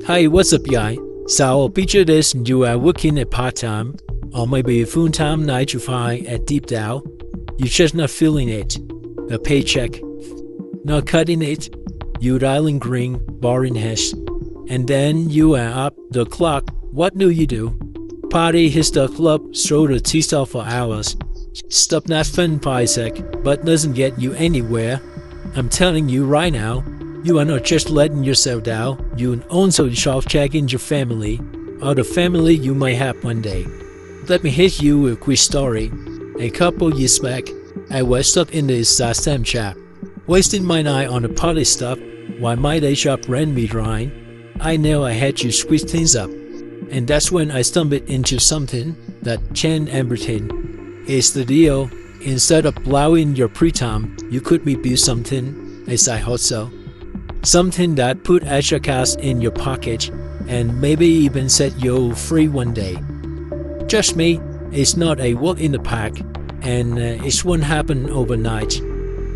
Hey, what's up, guy? So picture this: you are working a part-time or maybe a full-time 9 to 5 at deep down. You're just not feeling it. A paycheck, not cutting it. You dialing green, boring hash. And then you are up the clock. What do? Party, hit the club, stroll the T-stop for hours. Stuff not fun for a sec, but doesn't get you anywhere. I'm telling you right now, you are not just letting yourself down, you also self-checking your family, or the family you might have one day. Let me hit you with a quick story. A couple years back, I was stuck in this same trap, wasting my night on the party stuff while my day job ran me dry. I knew I had to switch things up, and that's when I stumbled into something that changed everything. It's the deal. Instead of blowing your free time, you could maybe build something, a side hustle. Something that put extra cash in your pocket and maybe even set you free one day. Trust me, it's not a walk in the park, and it won't happen overnight.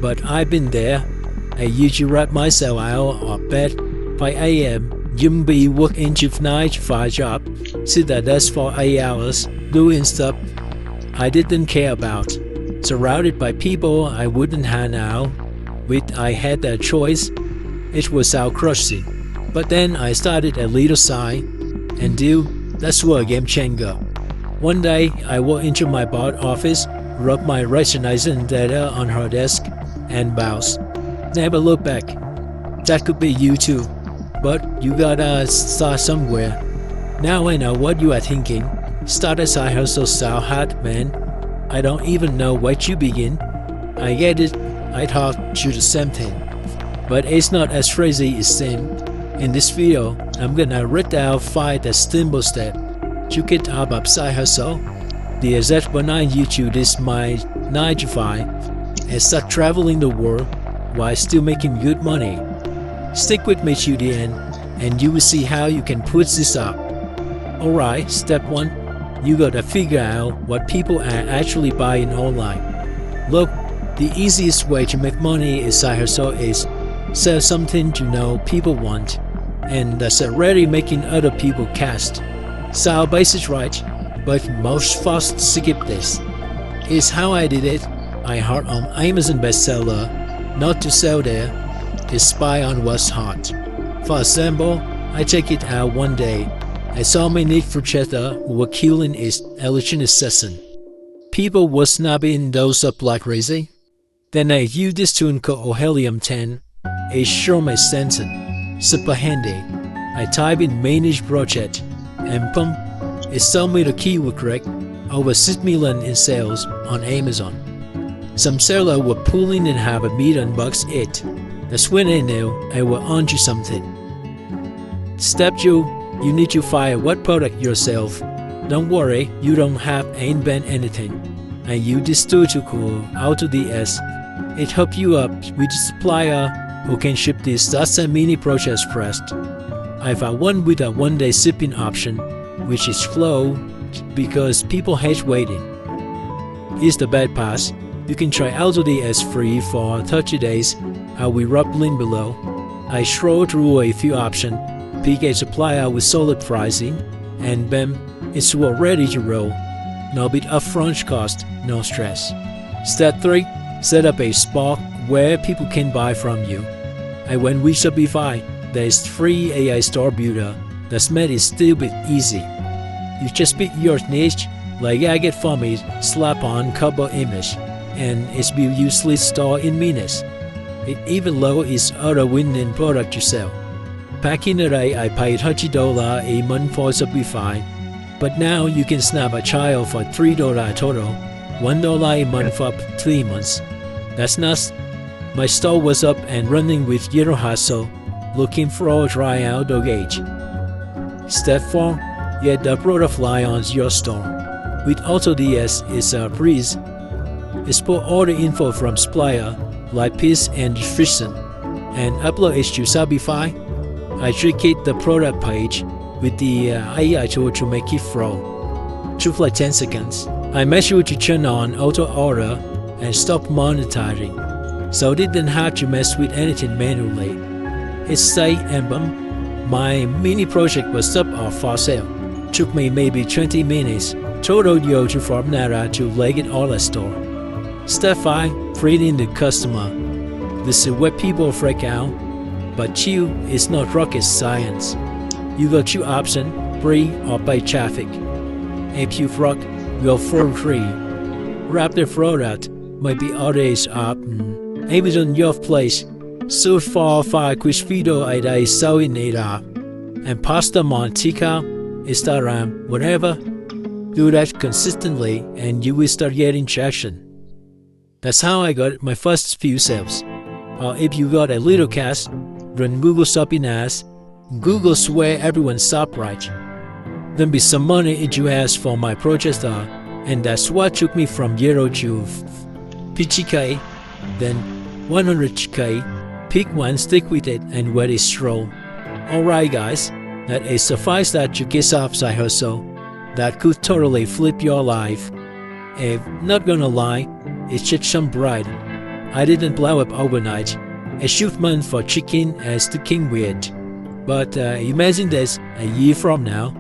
But I've been there. I usually wrap myself out of bed by 5 a.m. You be working to 9 to 5 job, sit at desk for 8 hours, doing stuff I didn't care about, surrounded by people I wouldn't hang out with. I had that choice. It was out crushing. But then I started a little side, and dude, that's where a game changer. One day, I walked into my boss office, rubbed my registration data on her desk, and bounced. Never looked back. That could be you too. But you gotta start somewhere. Now I know what you are thinking. Start a side hustle so hard, man. I don't even know where to begin. I get it. I thought you the same thing. But it's not as crazy as it seems. In this video, I'm gonna read down 5 the simple steps to get up a side hustle. The exact one I use to this my 9 to 5 and start traveling the world while still making good money. Stick with me to the end, and you will see how you can put this up. Alright, step 1. You gotta figure out what people are actually buying online. Look, the easiest way to make money in side hustle is sell something you know people want, and that's already making other people cash. So basic right, but most folks skip this. It's how I did it. I heard on Amazon bestseller, not to sell there, is spy on what's hot. For example, I take it out one day. I saw my need for cheddar who were killing its election assassin. People were snapping those up like crazy. Then I used this tune called Helium 10. It sure makes sense. Super handy. I type in manage project, and boom, it sold me the keyword correct, over 6 million in sales on Amazon. Some sellers were pulling in $500,000 each. That's when I knew I was onto something. Step 2. You need to find what product yourself. Don't worry, you don't have to invent anything. I use this tool to call AutoDS. It helps you up with the supplier who can ship this Dasa mini process pressed. I found one with a one-day shipping option, which is slow because people hate waiting. Here's the bad part. You can try AutoDS free for 30 days. I will rub link below. I scroll through a few options, pick a supplier with solid pricing, and bam, it's all ready to roll. No big upfront cost, no stress. Step 3. Set up a spot where people can buy from you. I went with Shopify. There's free AI store builder that's made it stupid easy. You just pick your niche, like Gadget for me, slap on cover image, and it's built useless store in minutes. It even low its other winning product to sell. Back in the day, I paid $30 a month for Shopify, but now you can snap a child for $3 total, $1 a month for 3 months. That's nuts. My store was up and running with zero hassle, looking for a try out the gauge. Step 4. Get the product fly on your store. With AutoDS, it's a breeze. Export all the info from supplier, like piece and description, and upload it to Shopify. I triggered the product page with the AI tool to make it flow. Took like 10 seconds. I made sure to turn on auto order and stop monetizing, so I didn't have to mess with anything manually. It's safe and boom, My mini project was up or for sale. Took me maybe 20 minutes. Total yo to from Nara to Leggett Outlet Store. Step 5. Treating the customer. This is where people freak out. But it's not rocket science. You got two options, free or pay traffic. If you frog, go for free. Wrap the product, maybe orders up. Amazon your place. So far, 5 quick video I saw in it up. And post them on TikTok, Instagram, whatever. Do that consistently and you will start getting traction. That's how I got my first few sales. Or if you got a little cash, run Google Shopping ads. Google swear everyone shop right. Then be some money into ads for my project and that's what took me from 0 to 50k, then 100k. Pick one, stick with it, and let it stroll. Alright guys, that is suffice that you get off side hustle. That could totally flip your life. If not gonna lie, it's just some bright. I didn't blow up overnight. Achievement for chicken as the king weird. But imagine this a year from now.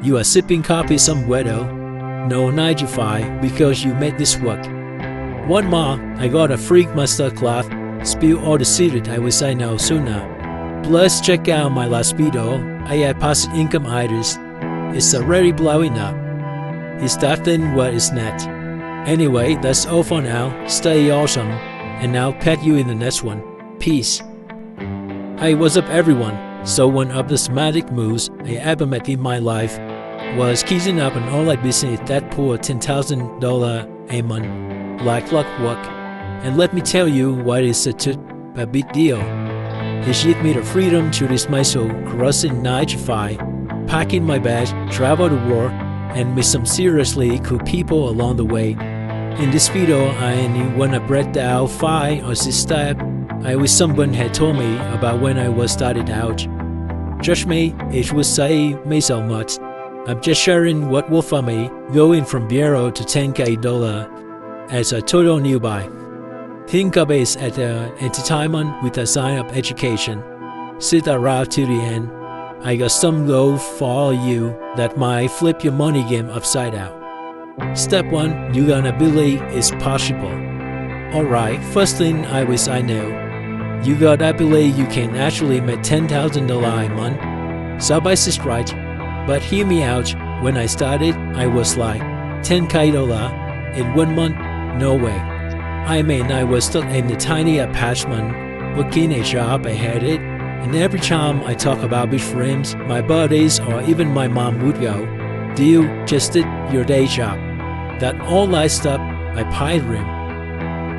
You are sipping coffee somewhere though. No 9 to 5 because you made this work. One more, I got a freak master class. Spill all the secret I wish I know sooner. Plus check out my last video. I had passive income ideas. It's already blowing up. It's that thing what is not. Anyway, that's all for now. Stay awesome. And I'll catch you in the next one. Peace. Hey, what's up everyone? So one of the somatic moves I ever met in my life was keying up an online business that poured $10,000 a month like clockwork. And let me tell you why it's such a big deal. It gave me the freedom to dismantle crossing 9 to 5, packing my bag, travel the world, and meet some seriously cool people along the way. In this video, I only want to break down 5 or 6 steps I wish someone had told me about when I was started out. Judge me, it would save me so much. I'm just sharing what worked for me, going from 0 to $10k as a total newbie. Think of it as an entertainment with a sign of education. Sit around to the end. I got some goal for you that might flip your money game upside down. Step 1. You gotta believe it's possible. Alright, first thing I wish I knew. You gotta believe you can actually make $10,000 a month. So by is right. But hear me out, when I started, I was like, $10k in 1 month? No way. I mean, I was stuck in a tiny apartment, working a job I hated, and every time I talk about big dreams, my buddies or even my mom would go, "Dude, just did your day job." That all that stuff I pied rim.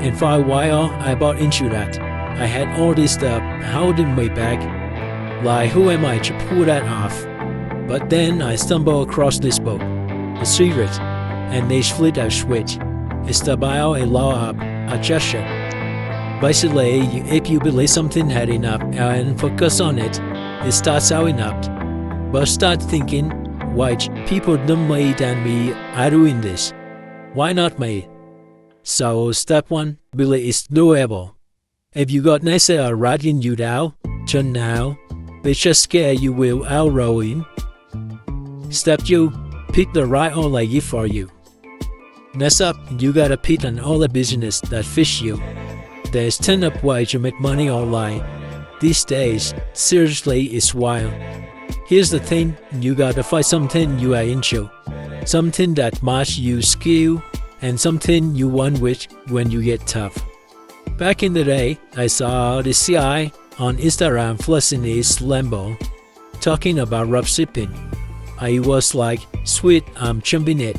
And for a while, I bought into that. I had all this stuff holding me back. Like, who am I to pull that off? But then I stumbled across this book, The Secret, and they split a switch. It's about a law of attraction. Basically, if you believe something had enough and focus on it, it starts showing up. But start thinking, wait, people dumber than me are doing this. Why not me? So step 1, believe it's doable. If you got naysayer writing you down, turn now. They just scare you will outrowing. Step 2, pick the right online for you. Next up, you gotta pick an online business that fits you. There's ton of ways to make money online. These days, seriously, it's wild. Here's the thing, you gotta find something you are into. Something that matches your skill, and something you want with when you get tough. Back in the day, I saw this guy on Instagram flexing his Lambo, talking about drop shipping. I was like, sweet, I'm jumping it.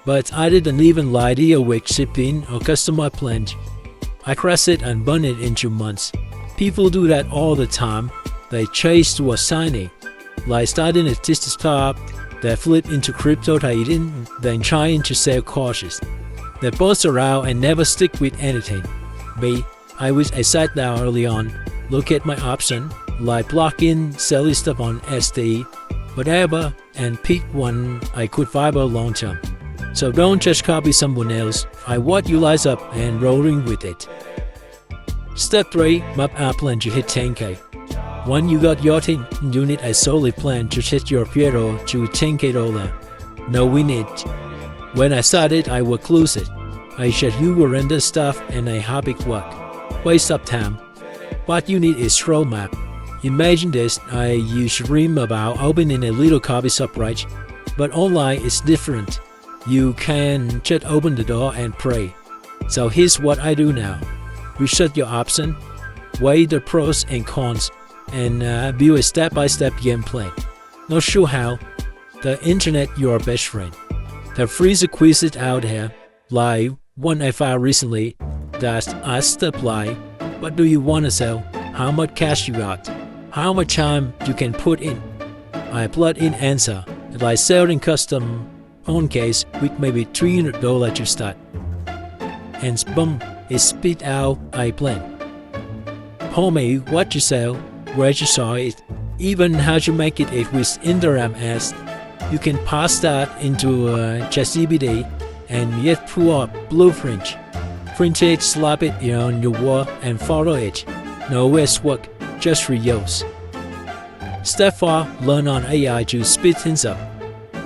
But I didn't even like the awake shipping or customer plant. I crashed it and burned it in 2 months. People do that all the time. They chase towards signing, like starting a test startup that flip into crypto trading, then trying to sell courses. They bounce around and never stick with anything. Me, I wish I sat down early on, look at my option, like blocking, selling stuff on SD, whatever, and pick one I could viable long term. So don't just copy someone else. I want you lights up and rolling with it. Step 3, map our plan to hit 10k. When you got yachting, you need a solid plan to set your payroll to $10K. No, we need. When I started, I would close it. I said you will render stuff and a hobby work. Waste of time. What you need is roadmap. Imagine this, I used to dream about opening a little coffee shop, right? But online is different. You can just open the door and pray. So here's what I do now. Research your option, weigh the pros and cons, and build a step-by-step game plan. Not sure how? The internet your best friend. The free quizzes out there, like one I found recently, that asked like, what do you want to sell? How much cash you got? How much time you can put in? I plug in answer, like selling custom phone case with maybe $300 to start. And boom, it spit out a plan. Homie, what you sell, where you saw it, even how to make it with Instagram ads. You can pass that into ChatGPT and yet pull up blueprint. Print it, slap it on your wall and follow it. No guesswork, just reuse. Step 4. Learn on AI to speed things up.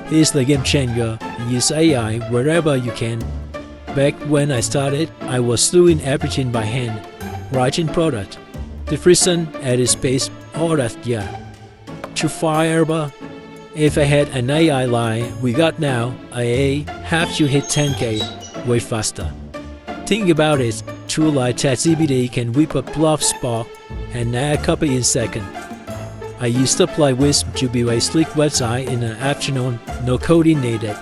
Here's the game changer. Use AI wherever you can. Back when I started, I was doing everything by hand. Writing product, description, edit space, all that To firebar. If I had an AI like we got now, I have to hit 10K way faster. Think about it, tool like ChatGPT can whip up blog spot and add copy in second. I used to play with to build a sleek website in an afternoon, no coding needed.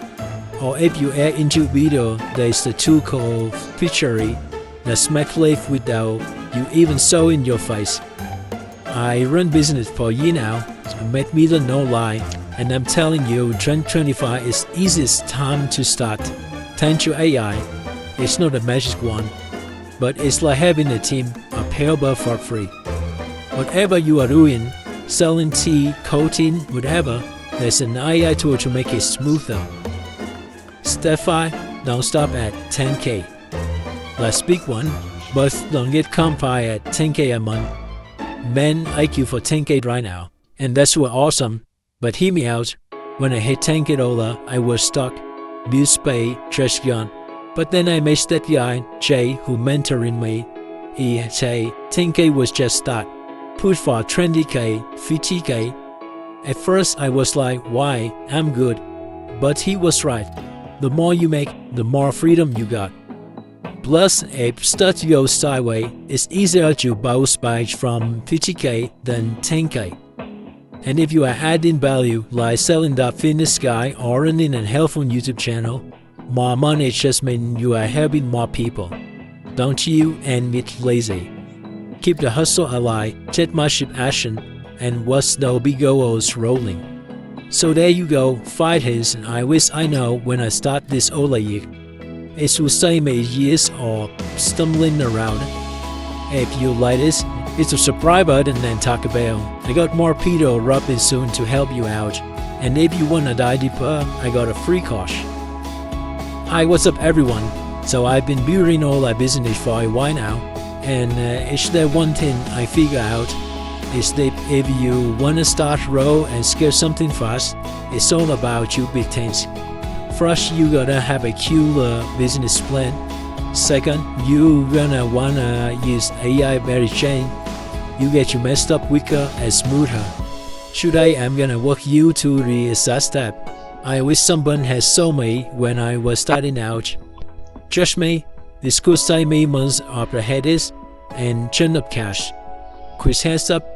Or if you add into video, there's the tool called Featury that smack live without you even show in your face. I run business for a year now, so made me the no lie, and I'm telling you 2025 is easiest time to start. Thanks to AI, it's not a magic one, but it's like having a team, a payable for free. Whatever you are doing, selling tea, coating, whatever, there's an AI tool to make it smoother. Step 5. Don't stop at 10K. Let's pick one, but don't get comfy at 10K a month. Man, IQ for 10K right now, and that's what awesome. But hear me out. When I hit $10K, I was stuck. Bill Spay, trash gun. But then I met that guy, Jay, who mentoring me. He say 10K was just start. Put for 20K, 50K. At first I was like, why? I'm good. But he was right. The more you make, the more freedom you got. Plus, if start to go sideways, it's easier to bounce back from 50K than 10K. And if you are adding value, like selling that fitness guy or running a helpful YouTube channel, more money just means you are helping more people. Don't you admit lazy. Keep the hustle alive, take my ship action, and watch the big goals rolling. So there you go, 5 hits I wish I know when I start this Ola year. It will save me years of stumbling around. If you like this, hit the subscribe button and talk about. I got more Peter Robin soon to help you out. And if you wanna dive deeper, I got a free course. Hi, what's up everyone? So I've been building all my business for a while now. And it's the one thing I figure out is that if you wanna start raw and scale something fast, it's all about you big things. First, you gotta have a killer business plan. Second, you gonna wanna use AI very chain. You get you messed up quicker and smoother. Today, I'm gonna walk you through the exact step. I wish someone had shown me when I was starting out. Trust me, this could save me months of the headaches and churn up cash. Quick heads up,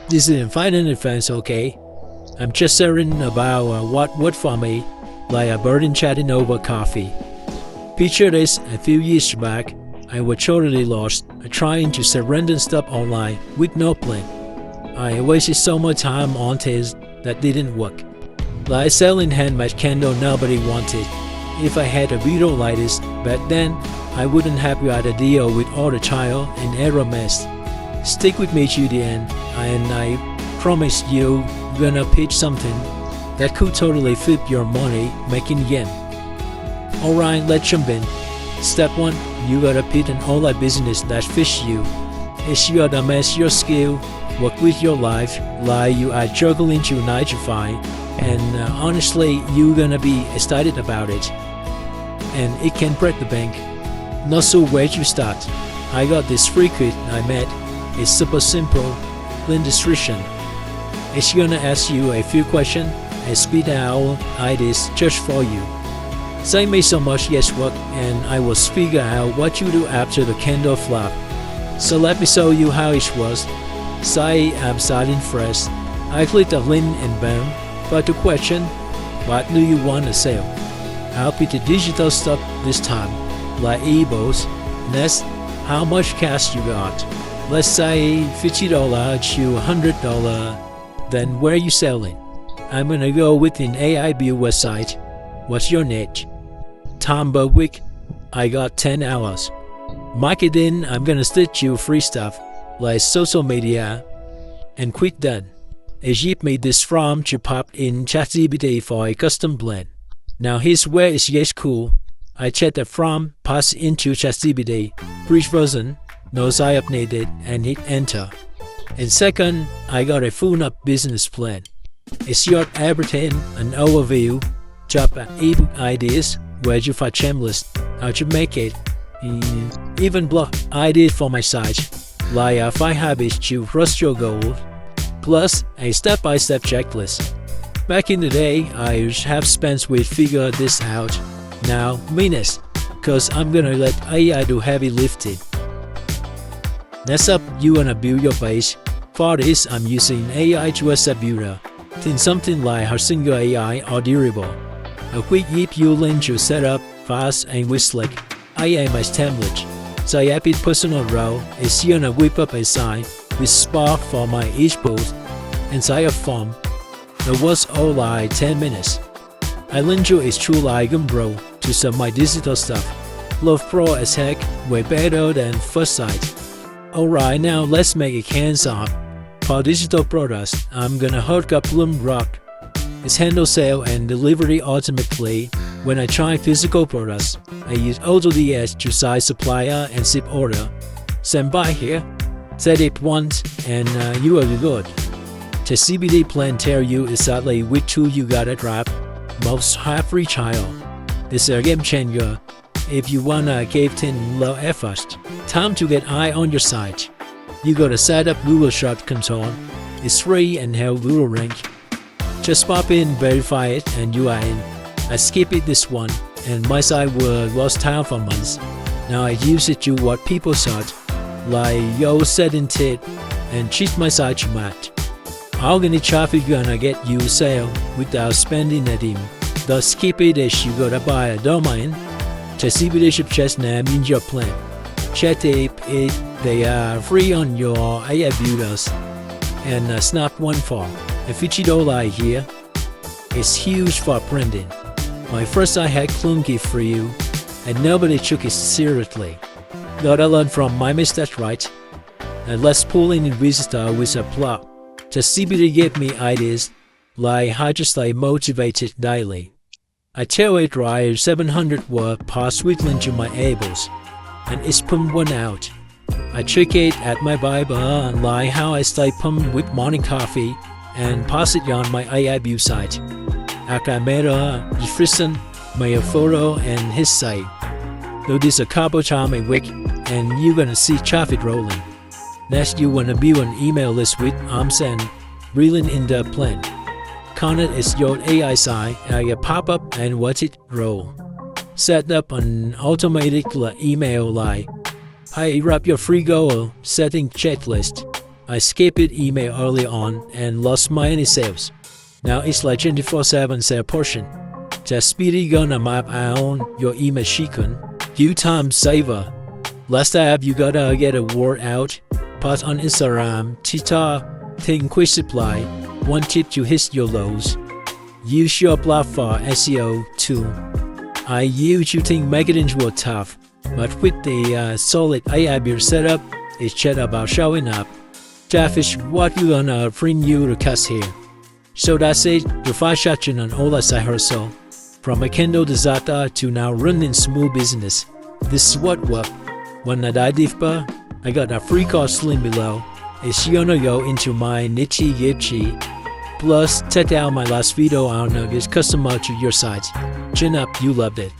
this isn't fighting advance, okay? I'm just sharing about what worked for me, like a burden chatting over coffee. Picture this, a few years back, I was totally lost, trying to sell random stuff online with no plan. I wasted so much time on things that didn't work. Like selling handmade candle nobody wanted. If I had a video like this back then, I wouldn't have got a deal with all the trial and error mess. Stick with me to the end, and I promise you gonna pitch something that could totally flip your money making yen. Alright, let's jump in. Step 1. You gotta pick an online business that fits you. It's you gotta match your skill, work with your life like you are juggling to 9 to 5, and honestly you're gonna be excited about it, and it can break the bank. Not so where to start. I got this free kit I met. It's super simple, clean description. It's gonna ask you a few questions and spit out ideas just for you. Save me so much guesswork, and I will figure out what you do after the candle flap. So let me show you how it works. Say I'm starting fresh. I click the link and boom. But the question, what do you want to sell? I'll pick the digital stuff this time, like ebooks. Next, how much cash you got? Let's say $50 to $100. Then where you selling? I'm gonna go with an AI build website. What's your niche? Time per week. I got 10 hours. Marketing, I'm gonna stitch you free stuff like social media, and quick done. It give me this form to pop in ChatGPT for a custom blend. Now here's where it gets cool. I check the form, pass into ChatGPT, brief version, knows I updated, and hit enter. In second, I got a full-up business plan. It's your everything, an overview, job and ebook ideas, where you find checklist, how to make it, even blog ideas for my site, like 5 habits to crush your goals, plus a step-by-step checklist. Back in the day, I have spent with figure this out. Now, minutes, cause I'm gonna let AI do heavy lifting. Next up, you wanna build your page. For this, I'm using AI to website builder. Think something like her single AI or durable. A quick EPU link to set up fast and with slick. I am my template. So I pick personal role is gonna whip up a sign with spark for my each post inside a form. It was all like 10 minutes. I lend you a true like bro to some my digital stuff. Love Pro as heck, way better than first sight. Alright, now let's make it hands-on. For digital products, I'm gonna hook up Bloomrock. It's handle sale and delivery automatically. When I try physical products, I use AutoDS to size supplier and ship order. Send by here, set it once, and you are good. The CBD plan tell you exactly which tool you gotta drop. Most have free trial. It's a game changer if you wanna give 10 low effort. Time to get eye on your site. You gotta set up Google Search Console. It's free and have Google rank. Just pop in, verify it, and you are in. I skip it this one, and my site was lost time for months. Now I use it to what people search, like yo setting tip, and cheat my site to match. Organic traffic gonna get you sale without spending a team. The skip it is you gotta buy a domain. The CBD ship chest name in your plan. Check it, they are free on your AI builders. And snap one for a $50 here. It's huge for printing. My first I had clunky for you, and nobody took it seriously. Gotta learn from my mistakes, right? And let's pull in visitor with a plot. The CBD gave me ideas, like how to stay motivated daily. I tell it write 700 word per weekly to my ables, and it's pumped one out. I check it at my Bible and like how I stay pumped with morning coffee, and pass it on my AI build site. After I made a description, made a photo and his site. Do this a couple times a week, and you're gonna see traffic rolling. Next, you wanna build an email list with arms and reeling in the plan. Content is your AI site, and a pop-up and watch it roll. Set up an automatic email like, "Hey, wrap your free goal setting checklist." I skipped it email early on and lost my any sales. Now it's like 24/7 sale portion. Just speedy gonna map out your email sequence. You time saver. Last step, you gotta get a word out. Post on Instagram, TikTok, think quick supply. One tip to hit your lows. Use your blog for SEO too. I used to think marketing was tough, but with the solid AI build setup, it's just about showing up. That is what we're gonna bring you to cast here. So that's it, the 5 section on all the side hustle. From a candle disaster to now running smooth business. This is what worked. When I dive deeper, I got a free course link below. Isiono into my nichi yichi. Plus, check out my last video on Nuggets custom to your site. Chin up, you loved it.